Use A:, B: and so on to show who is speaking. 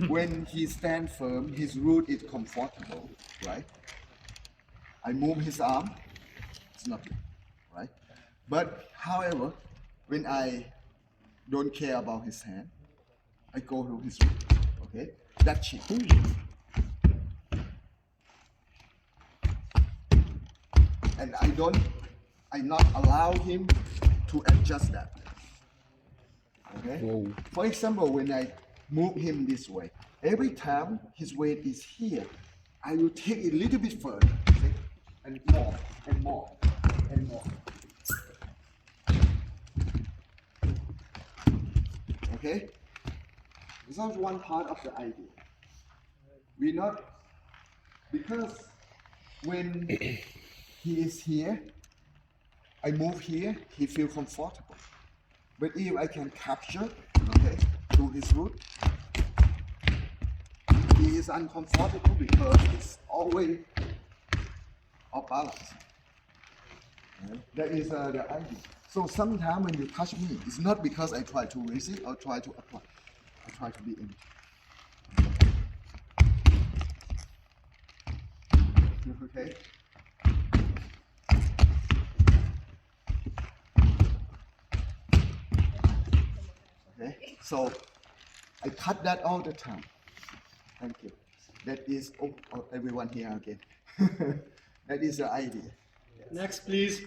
A: When he stands firm, his root is comfortable, right? I move his arm, it's nothing, right? But however, when I don't care about his hand, I go to his root, okay? That cheap. And I not allow him to adjust that. Okay?
B: Whoa.
A: For example, when I move him this way, every time his weight is here, I will take it a little bit further, see? And more, and more, and more. Okay? This is one part of the idea. We not, because when he is here, I move here, he feel comfortable. But if I can capture, okay, to his root, he is uncomfortable because it's always off balance. Right? That is the idea. So sometimes when you touch me, it's not because I try to raise it or try to apply. I try to be in. Okay? Okay? So I cut that all the time. Thank you. That is, everyone here again. That is the idea.
C: Next, please.